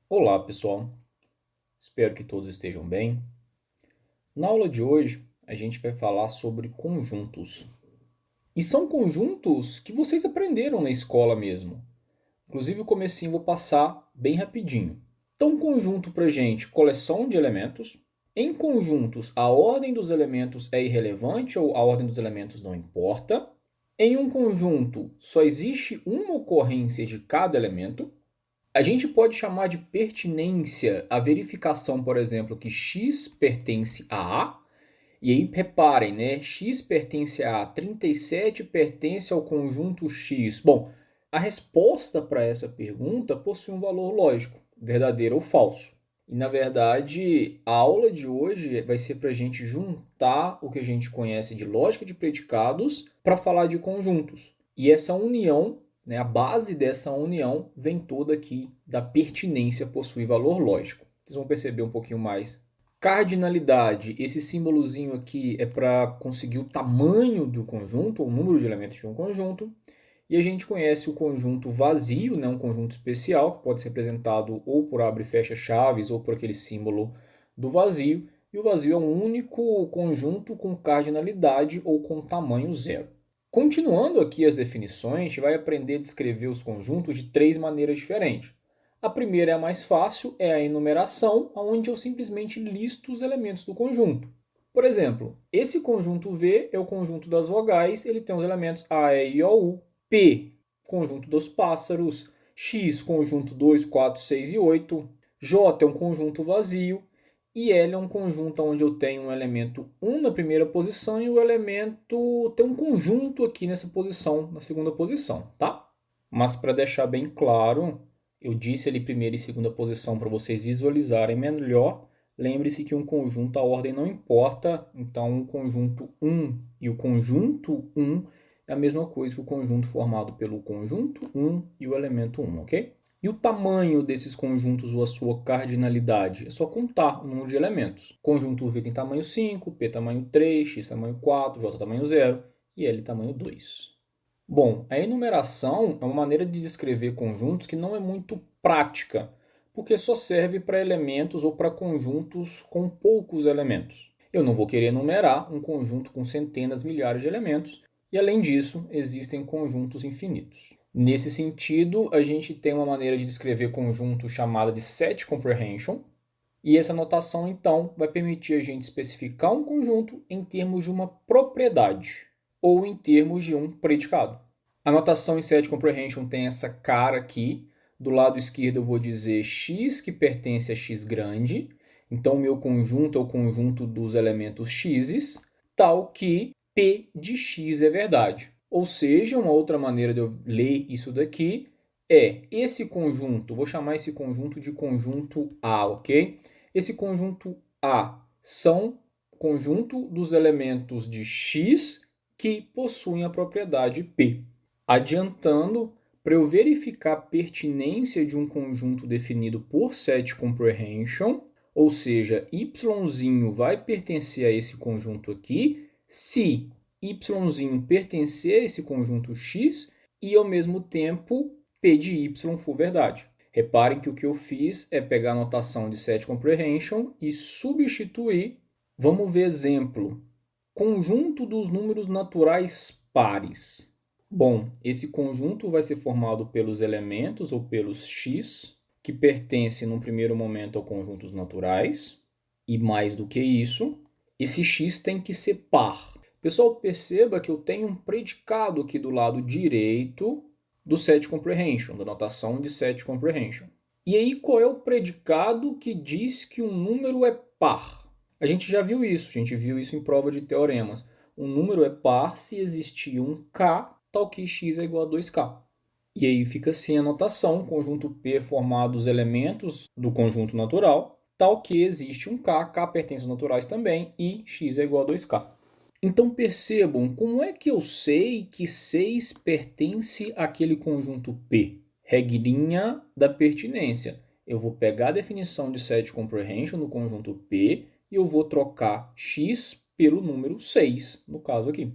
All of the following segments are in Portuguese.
Olá, pessoal. Espero que todos estejam bem. Na aula de hoje, a gente vai falar sobre conjuntos. E são conjuntos que vocês aprenderam na escola mesmo. Inclusive, o comecinho eu vou passar bem rapidinho. Então, conjunto para gente, coleção de elementos. Em conjuntos, a ordem dos elementos é irrelevante ou a ordem dos elementos não importa. Em um conjunto, só existe uma ocorrência de cada elemento. A gente pode chamar de pertinência a verificação, por exemplo, que x pertence a A. E aí, reparem, né? X pertence a A, 37 pertence ao conjunto X. Bom, a resposta para essa pergunta possui um valor lógico, verdadeiro ou falso. E, na verdade, a aula de hoje vai ser para a gente juntar o que a gente conhece de lógica de predicados para falar de conjuntos. E essa união, né, a base dessa união vem toda aqui da pertinência possuir valor lógico. Vocês vão perceber um pouquinho mais. Cardinalidade, esse símbolozinho aqui é para conseguir o tamanho do conjunto, o número de elementos de um conjunto. E a gente conhece o conjunto vazio, né, um conjunto especial, que pode ser representado ou por abre e fecha chaves ou por aquele símbolo do vazio. E o vazio é um único conjunto com cardinalidade ou com tamanho zero. Continuando aqui as definições, a gente vai aprender a descrever os conjuntos de três maneiras diferentes. A primeira é a mais fácil, é a enumeração, onde eu simplesmente listo os elementos do conjunto. Por exemplo, esse conjunto V é o conjunto das vogais, ele tem os elementos A, E, I, O, U. P, conjunto dos pássaros. X, conjunto 2, 4, 6 e 8. J é um conjunto vazio. E L é um conjunto onde eu tenho um elemento 1 na primeira posição e o elemento tem um conjunto aqui nessa posição, na segunda posição, tá? Mas para deixar bem claro, eu disse ali primeira e segunda posição para vocês visualizarem melhor. Lembre-se que um conjunto, a ordem não importa, então o conjunto 1 e o conjunto 1 é a mesma coisa que o conjunto formado pelo conjunto 1 e o elemento 1, ok? E o tamanho desses conjuntos ou a sua cardinalidade? É só contar o número de elementos. Conjunto V tem tamanho 5, P tamanho 3, X tamanho 4, J tamanho 0 e L tamanho 2. Bom, a enumeração é uma maneira de descrever conjuntos que não é muito prática, porque só serve para elementos ou para conjuntos com poucos elementos. Eu não vou querer enumerar um conjunto com centenas, milhares de elementos, e além disso, existem conjuntos infinitos. Nesse sentido, a gente tem uma maneira de descrever conjunto chamada de set comprehension, e essa notação, então, vai permitir a gente especificar um conjunto em termos de uma propriedade ou em termos de um predicado. A notação em set comprehension tem essa cara aqui. Do lado esquerdo eu vou dizer x que pertence a x grande. Então, o meu conjunto é o conjunto dos elementos x's, tal que P de x é verdade. Ou seja, uma outra maneira de eu ler isso daqui é esse conjunto, vou chamar esse conjunto de conjunto A, ok? Esse conjunto A são conjunto dos elementos de x que possuem a propriedade P. Adiantando, para eu verificar a pertinência de um conjunto definido por set comprehension, ou seja, y vai pertencer a esse conjunto aqui, se y pertencer a esse conjunto x e, ao mesmo tempo, P de y for verdade. Reparem que o que eu fiz é pegar a notação de set comprehension e substituir. Vamos ver exemplo. Conjunto dos números naturais pares. Bom, esse conjunto vai ser formado pelos elementos ou pelos x, que pertencem num primeiro momento ao conjuntos naturais. E mais do que isso, esse x tem que ser par. Pessoal, perceba que eu tenho um predicado aqui do lado direito do set comprehension, da notação de set comprehension. E aí, qual é o predicado que diz que um número é par? A gente já viu isso, a gente viu isso em prova de teoremas. Um número é par se existir um k, tal que x é igual a 2k. E aí fica assim a notação, conjunto P é formado dos elementos do conjunto natural, tal que existe um k, k pertence aos naturais também, e x é igual a 2k. Então percebam, como é que eu sei que 6 pertence àquele conjunto P? Regrinha da pertinência. Eu vou pegar a definição de set comprehension no conjunto P e eu vou trocar x pelo número 6, no caso aqui.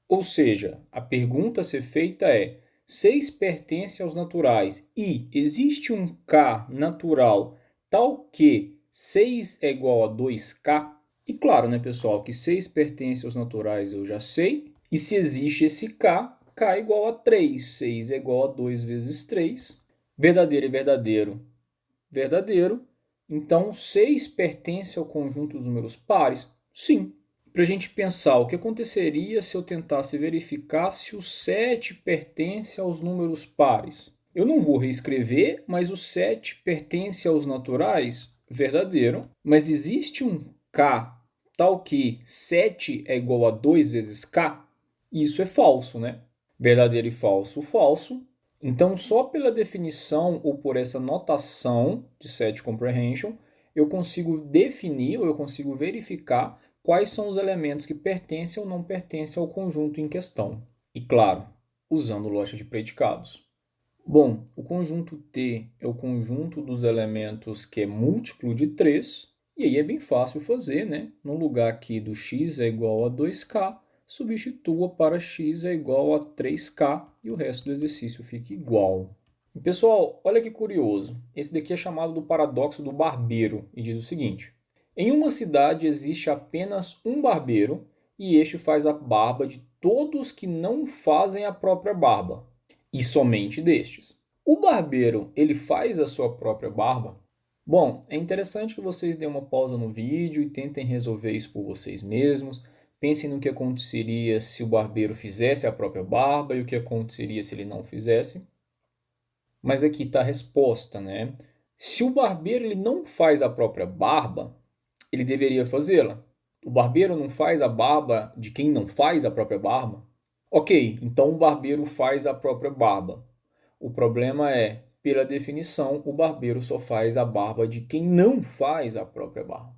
Ou seja, a pergunta a ser feita é: 6 pertence aos naturais e existe um K natural tal que 6 é igual a 2K, e claro, né, pessoal, que 6 pertence aos naturais eu já sei, e se existe esse K, K é igual a 3, 6 é igual a 2 vezes 3, verdadeiro e verdadeiro, verdadeiro, então 6 pertence ao conjunto dos números pares? Sim. Para a gente pensar, o que aconteceria se eu tentasse verificar se o 7 pertence aos números pares? Eu não vou reescrever, mas o 7 pertence aos naturais? Verdadeiro. Mas existe um K tal que 7 é igual a 2 vezes K? Isso é falso, né? Verdadeiro e falso, falso. Então, só pela definição ou por essa notação de set comprehension, eu consigo definir ou eu consigo verificar quais são os elementos que pertencem ou não pertencem ao conjunto em questão. E claro, usando lógica de predicados. Bom, o conjunto T é o conjunto dos elementos que é múltiplo de 3, e aí é bem fácil fazer, né? No lugar aqui do x é igual a 2k, substitua para x é igual a 3k e o resto do exercício fica igual. E, pessoal, olha que curioso. Esse daqui é chamado do paradoxo do barbeiro e diz o seguinte: em uma cidade existe apenas um barbeiro e este faz a barba de todos que não fazem a própria barba, e somente destes. O barbeiro, ele faz a sua própria barba? Bom, é interessante que vocês deem uma pausa no vídeo e tentem resolver isso por vocês mesmos. Pensem no que aconteceria se o barbeiro fizesse a própria barba e o que aconteceria se ele não fizesse. Mas aqui está a resposta, né? Se o barbeiro ele não faz a própria barba, ele deveria fazê-la. O barbeiro não faz a barba de quem não faz a própria barba? Ok, então o barbeiro faz a própria barba. O problema é, pela definição, o barbeiro só faz a barba de quem não faz a própria barba.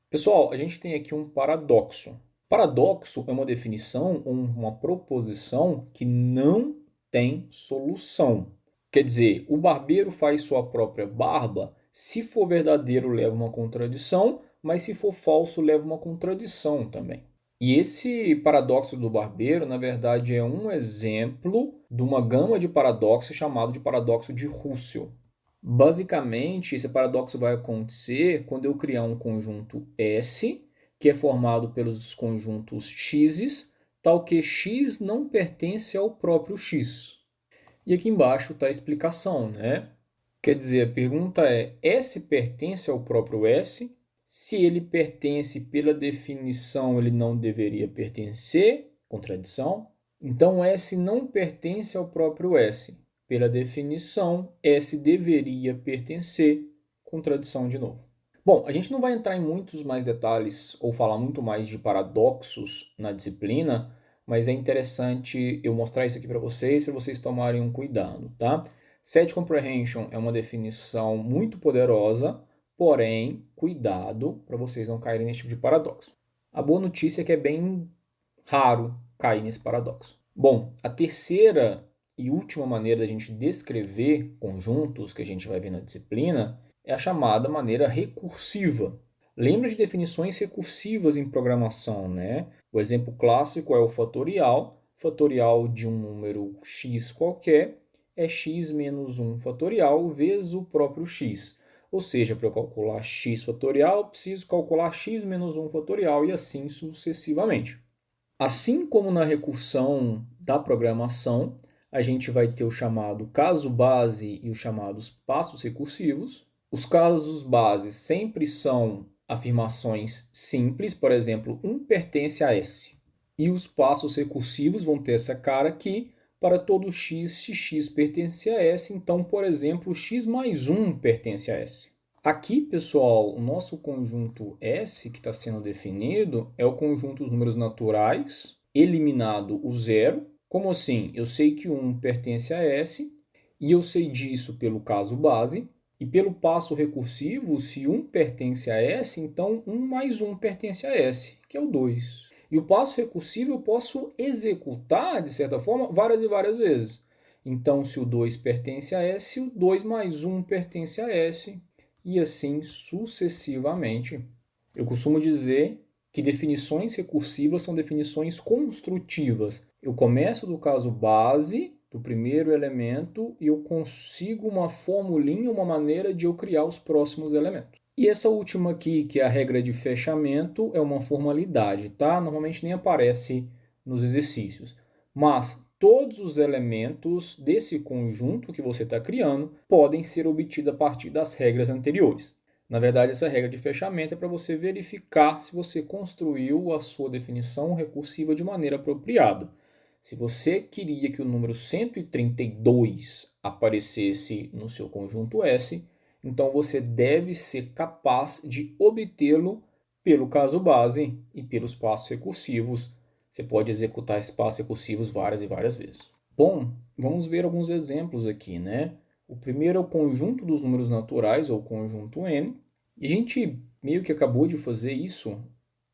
Pessoal, a gente tem aqui um paradoxo. Paradoxo é uma definição ou uma proposição que não tem solução. Quer dizer, o barbeiro faz sua própria barba, se for verdadeiro leva uma contradição, mas se for falso leva uma contradição também. E esse paradoxo do barbeiro, na verdade, é um exemplo de uma gama de paradoxos chamado de paradoxo de Russell. Basicamente, esse paradoxo vai acontecer quando eu criar um conjunto S, que é formado pelos conjuntos X, tal que X não pertence ao próprio X. E aqui embaixo está a explicação, né? Quer dizer, a pergunta é: S pertence ao próprio S? Se ele pertence, pela definição, ele não deveria pertencer, contradição. Então, S não pertence ao próprio S. Pela definição, S deveria pertencer, contradição de novo. Bom, a gente não vai entrar em muitos mais detalhes ou falar muito mais de paradoxos na disciplina, mas é interessante eu mostrar isso aqui para vocês tomarem um cuidado, tá? Set comprehension é uma definição muito poderosa, porém, cuidado para vocês não caírem nesse tipo de paradoxo. A boa notícia é que é bem raro cair nesse paradoxo. Bom, a terceira e última maneira da gente descrever conjuntos que a gente vai ver na disciplina é a chamada maneira recursiva. Lembra de definições recursivas em programação, né? O exemplo clássico é o fatorial. Fatorial de um número x qualquer é x menos 1 fatorial vezes o próprio x. Ou seja, para eu calcular x fatorial, eu preciso calcular x menos 1 fatorial e assim sucessivamente. Assim como na recursão da programação, a gente vai ter o chamado caso base e os chamados passos recursivos. Os casos base sempre são afirmações simples, por exemplo, 1 pertence a S. E os passos recursivos vão ter essa cara aqui, para todo x, se x pertence a S, então, por exemplo, x mais 1 pertence a S. Aqui, pessoal, o nosso conjunto S que está sendo definido é o conjunto dos números naturais, eliminado o zero. Como assim? Eu sei que 1 pertence a S, e eu sei disso pelo caso base, e pelo passo recursivo, se 1 pertence a S, então 1 mais 1 pertence a S, que é o 2. E o passo recursivo eu posso executar, de certa forma, várias e várias vezes. Então, se o 2 pertence a S, o 2 mais 1 pertence a S, e assim sucessivamente. Eu costumo dizer que definições recursivas são definições construtivas. Eu começo do caso base, do primeiro elemento e eu consigo uma formulinha, uma maneira de eu criar os próximos elementos. E essa última aqui, que é a regra de fechamento, é uma formalidade, tá? Normalmente nem aparece nos exercícios. Mas todos os elementos desse conjunto que você está criando podem ser obtidos a partir das regras anteriores. Na verdade, essa regra de fechamento é para você verificar se você construiu a sua definição recursiva de maneira apropriada. Se você queria que o número 132 aparecesse no seu conjunto S, então você deve ser capaz de obtê-lo pelo caso base e pelos passos recursivos. Você pode executar esses passos recursivos várias e várias vezes. Bom, vamos ver alguns exemplos aqui, né? O primeiro é o conjunto dos números naturais, ou conjunto N. E a gente meio que acabou de fazer isso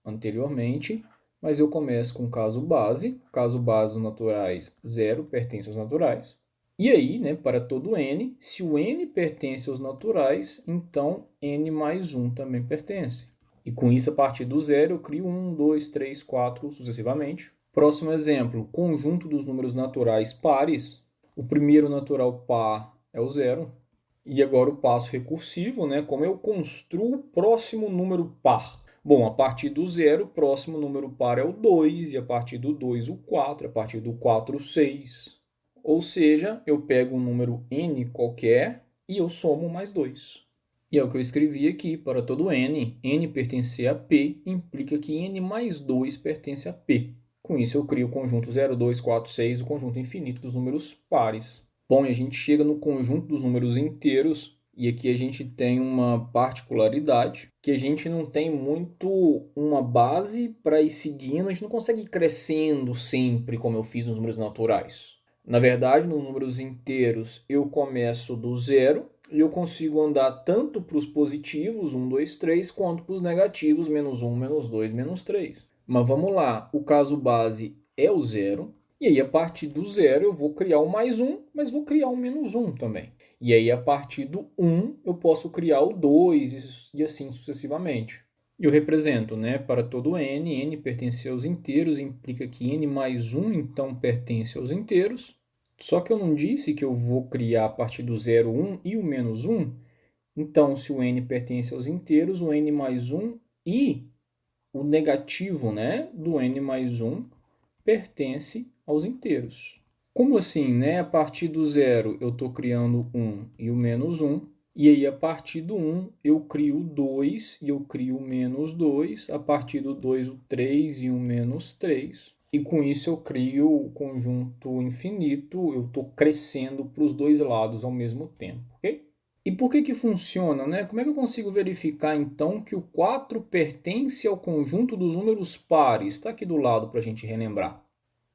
anteriormente, mas eu começo com o caso base. Caso base dos naturais, 0 pertence aos naturais. E aí, né, para todo n, se o n pertence aos naturais, então n mais 1 também pertence. E com isso, a partir do zero, eu crio 1, 2, 3, 4, sucessivamente. Próximo exemplo, conjunto dos números naturais pares. O primeiro natural par é o zero. E agora o passo recursivo, né? Como eu construo o próximo número par? Bom, a partir do zero, o próximo número par é o 2, e a partir do 2 o 4, a partir do 4 o 6. Ou seja, eu pego um número n qualquer e eu somo mais 2. E é o que eu escrevi aqui, para todo n pertencer a P, implica que n mais 2 pertence a P. Com isso eu crio o conjunto 0, 2, 4, 6, o conjunto infinito dos números pares. Bom, e a gente chega no conjunto dos números inteiros, e aqui a gente tem uma particularidade, que a gente não tem muito uma base para ir seguindo, a gente não consegue ir crescendo sempre como eu fiz nos números naturais. Na verdade, nos números inteiros, eu começo do zero e eu consigo andar tanto para os positivos, 1, 2, 3, quanto para os negativos, menos 1, menos 2, menos 3. Mas vamos lá, o caso base é o zero, e aí a partir do zero eu vou criar o mais 1, mas vou criar o menos 1 também. E aí a partir do 1 eu posso criar o 2 e assim sucessivamente. Eu represento, né, para todo n pertence aos inteiros, implica que n mais 1 então pertence aos inteiros. Só que eu não disse que eu vou criar a partir do 0, 1 e o menos 1. Então, se o n pertence aos inteiros, o n mais 1 e o negativo, né, do n mais 1 pertence aos inteiros. Como assim, né? A partir do 0 eu estou criando 1 e o menos 1. E aí, a partir do 1, eu crio o 2 e eu crio o menos 2. A partir do 2, o 3 e o menos 3. E com isso eu crio o conjunto infinito. Eu estou crescendo para os dois lados ao mesmo tempo, ok? E por que funciona, né? Como é que eu consigo verificar, então, que o 4 pertence ao conjunto dos números pares? Está aqui do lado para a gente relembrar.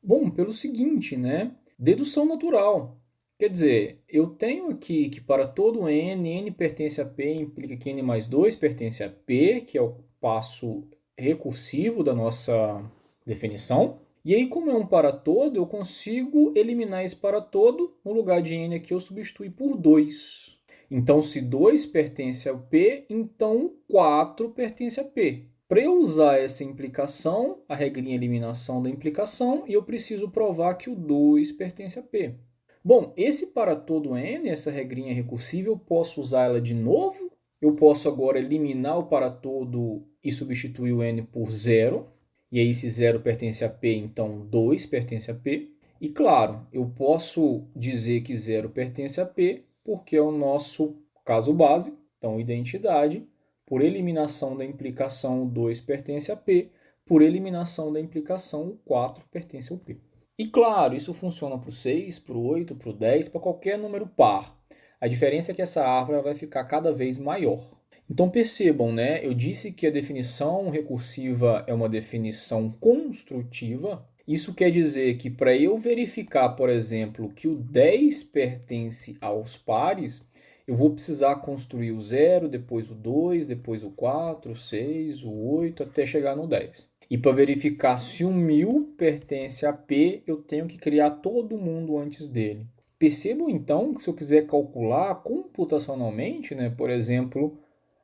Bom, pelo seguinte, né? Dedução natural. Quer dizer, eu tenho aqui que para todo n pertence a P, implica que n mais 2 pertence a P, que é o passo recursivo da nossa definição. E aí, como é um para todo, eu consigo eliminar esse para todo. No lugar de n aqui, eu substituo por 2. Então, se 2 pertence a P, então 4 pertence a P. Para eu usar essa implicação, a regrinha eliminação da implicação, e eu preciso provar que o 2 pertence a P. Bom, esse para todo n, essa regrinha recursiva, eu posso usar ela de novo. Eu posso agora eliminar o para todo e substituir o n por 0. E aí, se 0 pertence a P, então 2 pertence a P. E claro, eu posso dizer que 0 pertence a P, porque é o nosso caso base, então identidade. Por eliminação da implicação, o 2 pertence a P. Por eliminação da implicação, o 4 pertence ao P. E claro, isso funciona para o 6, para o 8, para o 10, para qualquer número par. A diferença é que essa árvore vai ficar cada vez maior. Então percebam, né? Eu disse que a definição recursiva é uma definição construtiva. Isso quer dizer que para eu verificar, por exemplo, que o 10 pertence aos pares, eu vou precisar construir o 0, depois o 2, depois o 4, o 6, o 8, até chegar no 10. E para verificar se o 1000 pertence a P, eu tenho que criar todo mundo antes dele. Percebam então que se eu quiser calcular computacionalmente, né, por exemplo,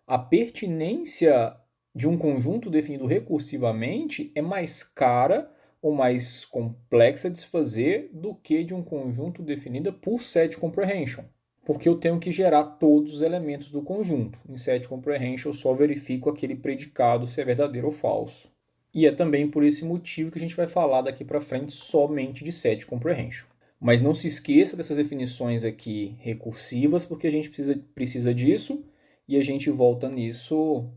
a pertinência de um conjunto definido recursivamente é mais cara ou mais complexa de se fazer do que de um conjunto definida por set comprehension. Porque eu tenho que gerar todos os elementos do conjunto. Em set comprehension eu só verifico aquele predicado se é verdadeiro ou falso. E é também por esse motivo que a gente vai falar daqui para frente somente de set comprehension. Mas não se esqueça dessas definições aqui recursivas, porque a gente precisa disso e a gente volta nisso